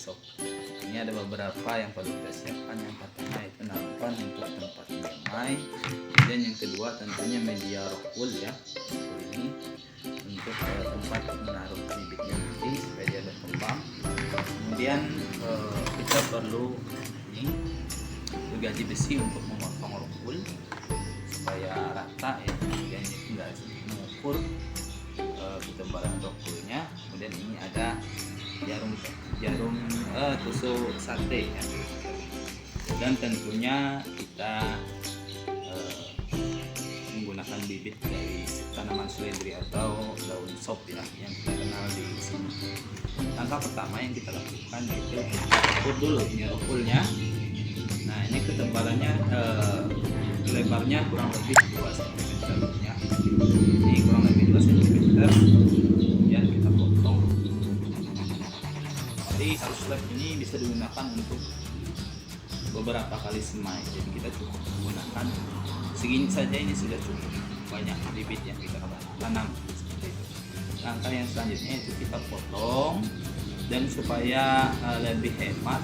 sop. Ini ada beberapa yang perlu kita siapkan. Yang pertama itu nampan untuk tempat menyemai, dan yang kedua tentunya media rock wool ya, seperti ini untuk tempat menaruh bibitnya nanti supaya dia berkembang. Kemudian kita perlu ini gergaji besi untuk memotong rock wool supaya rata ya, kemudian enggak mengukur ketebalan rock woolnya. Kemudian ini ada jarum tusuk sate ya, dan tentunya kita menggunakan bibit dari tanaman seledri atau daun sop ya, yang kita kenal di sini. Langkah pertama yang kita lakukan yaitu ukur dulu ini rock woolnya. Nah, ini ketebalannya lebarnya kurang lebih 2 cm ya. Ini kurang lebih 2 cm. Kemudian kita potong. Jadi satu slab ini bisa digunakan untuk beberapa kali semai. Jadi kita cukup menggunakan segini saja, ini sudah cukup banyak bibit yang kita tanam seperti itu. Langkah yang selanjutnya itu kita potong, dan supaya lebih hemat,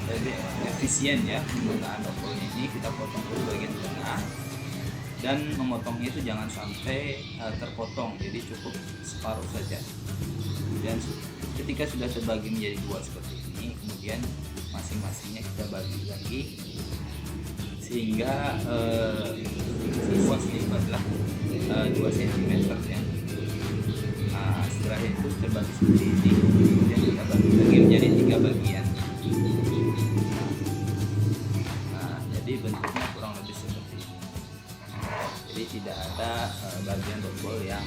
lebih efisien ya penggunaan rock wool ini, kita potong dulu bagian tengah, dan memotongnya itu jangan sampai terpotong, jadi cukup separuh saja. Kemudian ketika sudah terbagi menjadi 2 seperti ini, kemudian masing-masingnya kita bagi lagi sehingga luasnya adalah 2 cm ya. Nah, setelah itu terbagi seperti ini, kemudian kita bagi lagi menjadi 3 bagian. Nah, jadi bentuknya kurang lebih seperti ini. Jadi tidak ada bagian rock wool yang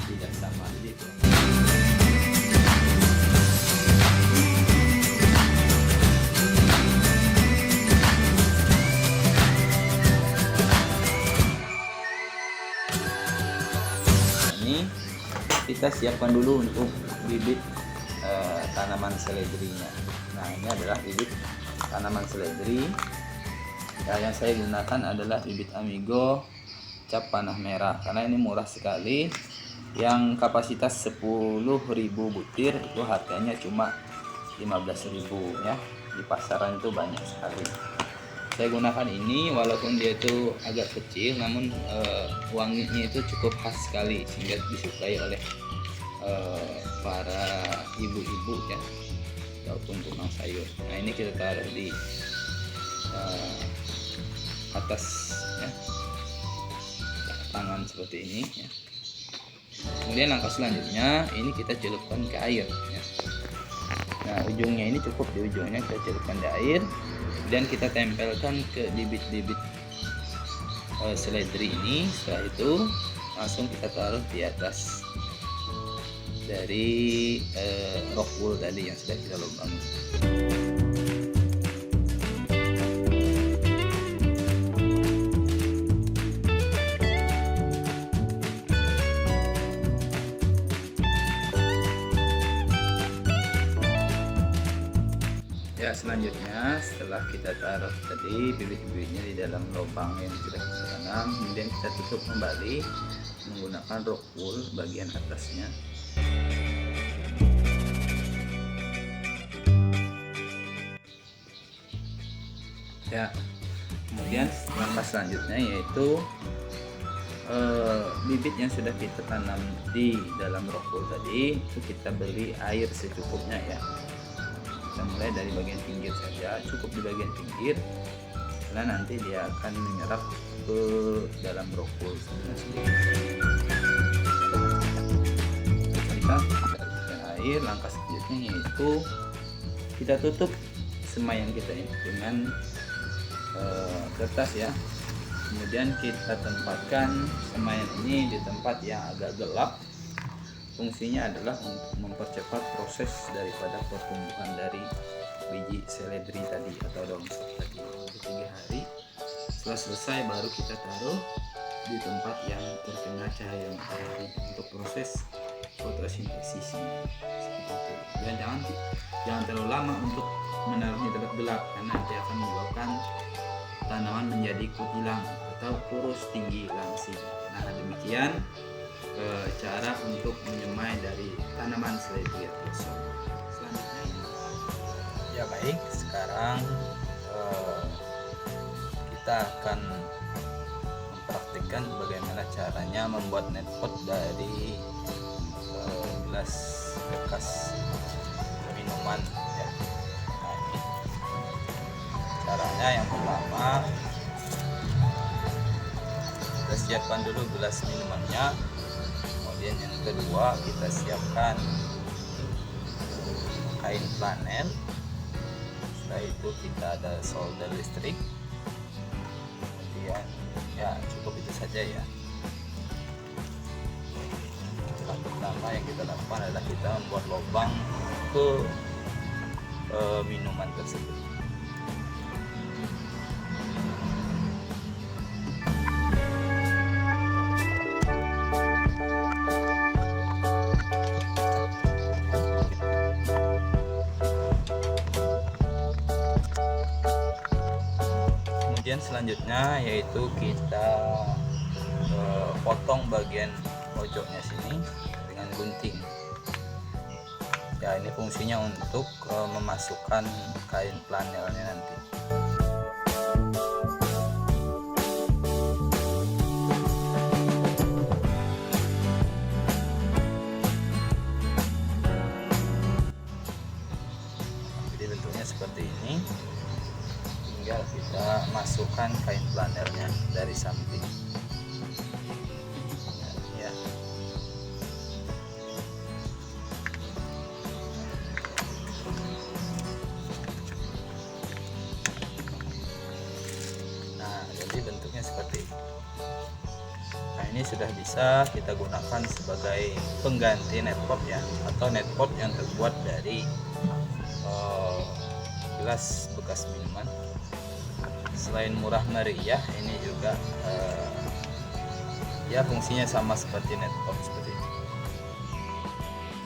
tidak sama gitu. Kita siapkan dulu untuk bibit tanaman seledrinya. Nah, ini adalah bibit tanaman seledri. Yang saya gunakan adalah bibit Amigo cap panah merah, karena ini murah sekali. Yang kapasitas 10.000 butir itu harganya cuma 15.000 ya. Di pasaran itu banyak sekali. Saya gunakan ini walaupun dia itu agak kecil, namun wanginya itu cukup khas sekali sehingga disukai oleh para ibu-ibu ya, ataupun tukang sayur. Nah, ini kita taruh di atas ya, tangan seperti ini ya. Kemudian langkah selanjutnya ini kita celupkan ke air ya. Nah, ujungnya ini cukup, di ujungnya kita celupkan di air, dan kita tempelkan ke bibit-bibit seledri ini. Setelah itu langsung kita taruh di atas dari rock wool tadi yang sudah kita lubangi. Ya, selanjutnya setelah kita taruh tadi bibit-bibitnya di dalam lubang yang sudah kita tanam, kemudian kita tutup kembali menggunakan rock wool bagian atasnya. Ya, kemudian langkah selanjutnya yaitu bibit yang sudah kita tanam di dalam rock wool tadi itu kita beri air secukupnya ya. Kita mulai dari bagian pinggir saja, cukup di bagian pinggir, karena nanti dia akan menyerap ke dalam rock wool sendiri. Kita berikan air. Langkah selanjutnya yaitu kita tutup semaian kita ini dengan kertas ya. Kemudian kita tempatkan semaian ini di tempat yang agak gelap. Fungsinya adalah untuk mempercepat proses daripada pertumbuhan dari biji seledri tadi atau daun sop tadi. 3 hari setelah selesai baru kita taruh di tempat yang terkena cahaya matahari untuk proses fotosintesisnya seperti itu. Dan jangan terlalu lama untuk menaruhnya tempat gelap, karena nanti akan menyebabkan tanaman menjadi kutilang atau kurus tinggi langsing. Nah, demikian cara untuk menyemai dari tanaman seledri atau sop. Selanjutnya Ya baik, sekarang kita akan mempraktikkan bagaimana caranya membuat netpot dari gelas bekas minuman ya. Nah, ini caranya. Yang pertama, kita siapkan dulu gelas minumannya. Kemudian yang kedua, kita siapkan kain flanel. Setelah itu kita ada solder listrik. Kemudian ya cukup itu saja ya. Yang pertama yang kita lakukan adalah kita membuat lubang ke minuman tersebut. Kemudian selanjutnya yaitu kita potong bagian pojoknya sini dengan gunting. Ya, ini fungsinya untuk memasukkan kain flanelnya nanti. Jadi bentuknya seperti ini. Tinggal kita masukkan kain flanelnya dari samping. Ya. Nah, jadi bentuknya seperti ini. Nah, ini sudah bisa kita gunakan sebagai pengganti netpot ya, atau netpot yang terbuat dari gelas bekas minuman. Selain murah meriah, ini juga ya fungsinya sama seperti netpot seperti ini.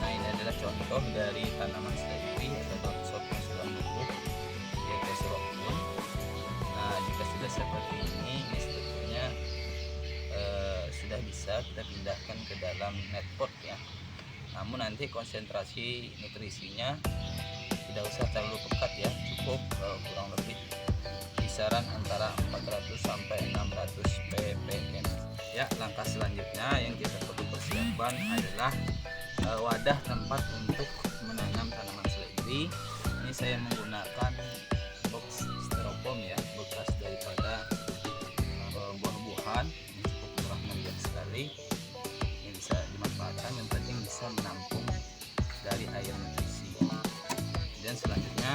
Nah, ini adalah contoh dari tanaman seledri atau daunshot yang sudah tumbuh di atas rockwool. Nah, jika sudah seperti ini sebetulnya sudah bisa kita pindahkan ke dalam netpot ya. Namun nanti konsentrasi nutrisinya tidak usah terlalu pekat ya, cukup kurang lebih kisaran antara 400 sampai 600 ppm. Ya, langkah selanjutnya yang kita perlu persiapkan adalah wadah tempat untuk menanam tanaman seledri. Ini saya menggunakan box styrofoam ya, bekas daripada buah-buahan. Ini cukup murah meriah sekali. Ini bisa dimanfaatkan, yang penting bisa menampung dari air nutrisi. Dan selanjutnya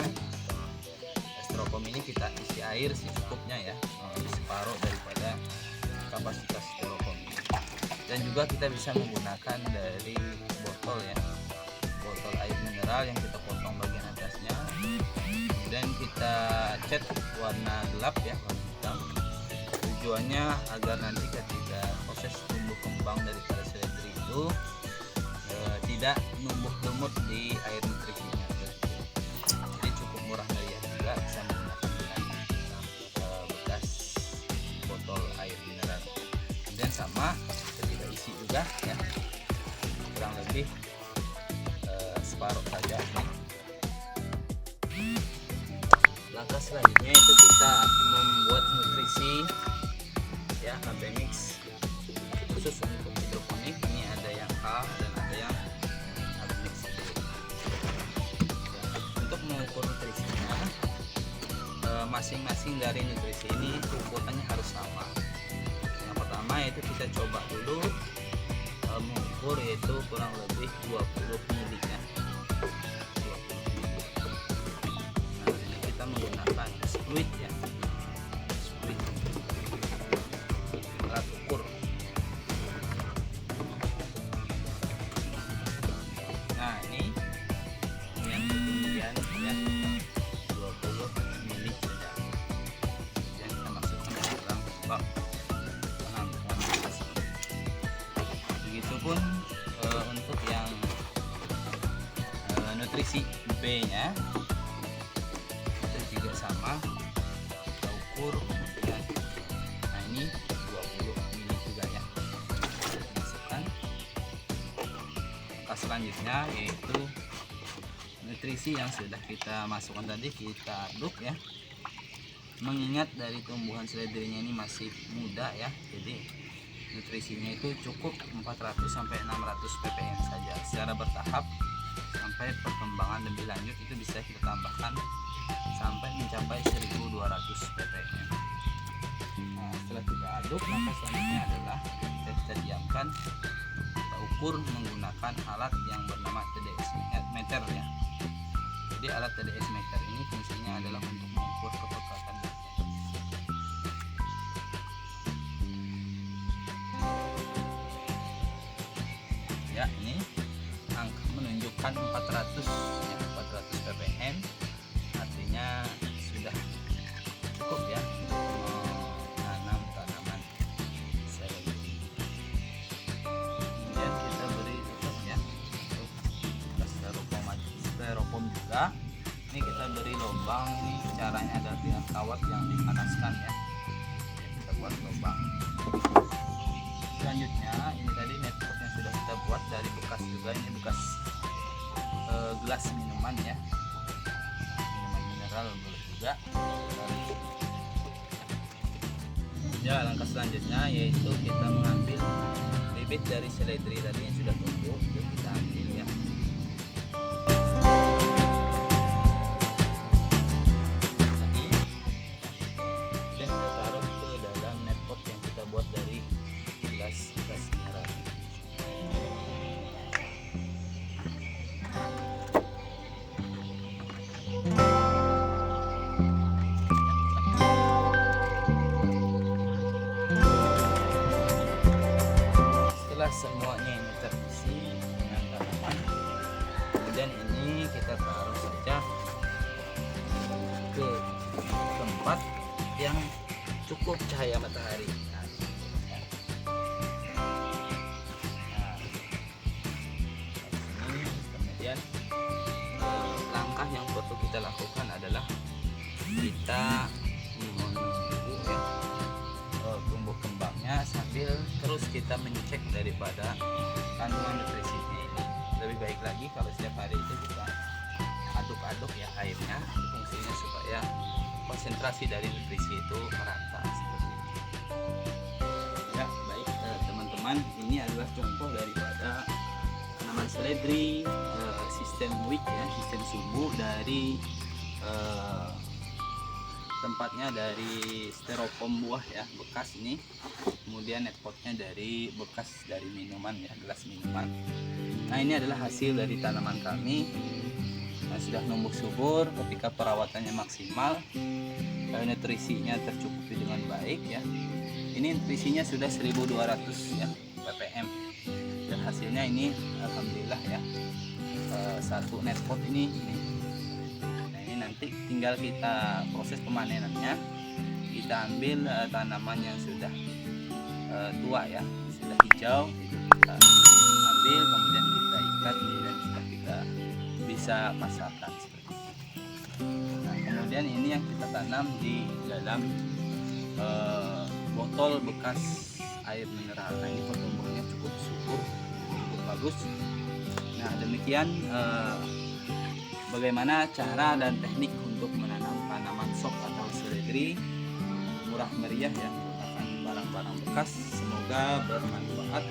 styrofoam ini kita isi air secukupnya ya, separuh daripada kapasitas styrofoam ini. Dan juga kita bisa menggunakan dari botol ya, botol air mineral yang kita potong bagian atasnya, dan kita cat warna gelap ya, warna hitam. Tujuannya agar nanti ketika proses tumbuh kembang daripada seledri itu tidak numbuh lumut di air nutrisinya. Jadi cukup murah meriah juga, bisa menggunakan dengan bekas botol air mineral. Dan sama kita isi juga ya, kurang lebih separuh saja. Langkah selanjutnya itu kita membuat nutrisi ya, AB mix khusus untuk hidroponik. Ini ada yang A dan ada yang AB mix. Untuk mengukur nutrisinya, masing-masing dari nutrisi ini ukurannya harus sama. Yang pertama yaitu kita coba dulu mengukur, yaitu kurang lebih 20 ml ya. 20 ml. Nah, ini kita menggunakan squid ya, squid alat ukur. Nah, ini yang ketinggian ya 20 ml saja. Yang kita masukkan ke dalam bak penampungan nutrisi. Begitupun untuk yang nutrisi B nya itu juga sama, kita ukur kemudian. Nah, ini 20 ml juga ya, kita masukkan. Langkah selanjutnya yaitu nutrisi yang sudah kita masukkan tadi kita aduk ya. Mengingat dari tumbuhan seledrinya ini masih muda ya, jadi nutrisinya itu cukup 400 sampai 600 ppm saja. Secara bertahap sampai perkembangan lebih lanjut itu bisa kita tambahkan sampai mencapai 1200 ppm. Nah, setelah kita aduk, maka selanjutnya adalah kita diamkan, kita ukur menggunakan alat yang bernama TDS meter ya. Jadi alat TDS meter ini fungsinya adalah untuk mengukur kepekatan. Ya, ini angka menunjukkan 400 ya, 400 ppm, artinya sudah cukup ya menanam tanaman seledri. Kemudian kita beri tutup ya, untuk styrofoam juga. Ini kita beri lubang. Ini caranya adalah dengan kawat yang dipanaskan ya. Kita buat lubang. Selanjutnya ini tadi netpot yang sudah kita buat dari bekas juga, ini bekas gelas minuman ya, minuman mineral boleh juga. Ya, langkah selanjutnya yaitu kita mengambil bibit dari seledri tadi yang sudah tumbuh, itu kita ambil ya. Dan kita taruh ke dalam netpot yang kita buat dari gelas mineral. Setelah semuanya ini terisi dengan tanaman, kemudian ini kita taruh saja ke tempat yang cukup cahaya matahari. Kemudian langkah yang perlu kita lakukan adalah kita menunggu ya tumbuh kembangnya, sambil terus kita mencek daripada kandungan nutrisinya ini. Lebih baik lagi kalau setiap hari itu kita aduk-aduk ya airnya, fungsinya supaya konsentrasi dari nutrisi itu merata seperti itu. Ya, baik teman-teman, ini adalah contoh daripada tanaman seledri sistem wick ya, sistem sumbu dari tempatnya dari styrofoam buah ya bekas ini, kemudian netpotnya dari bekas dari minuman ya, gelas minuman. Nah, ini adalah hasil dari tanaman kami yang sudah numbuh subur ketika perawatannya maksimal, nutrisinya tercukupi dengan baik ya. Ini nutrisinya sudah 1200 ya ppm, dan hasilnya ini alhamdulillah ya, satu netpot ini. Nah, ini nanti tinggal kita proses pemanenannya. Kita ambil tanaman yang sudah tua ya, sudah hijau, itu kita ambil, kemudian kita ikat dan kita bisa pasarkan seperti itu. Nah, kemudian ini yang kita tanam di dalam botol bekas air mineral. Nah, ini pertumbuhannya cukup subur, cukup bagus. Nah, demikian bagaimana cara dan teknik untuk menanam tanaman sop atau seledri murah meriah ya, menggunakan barang-barang bekas. Semoga bermanfaat.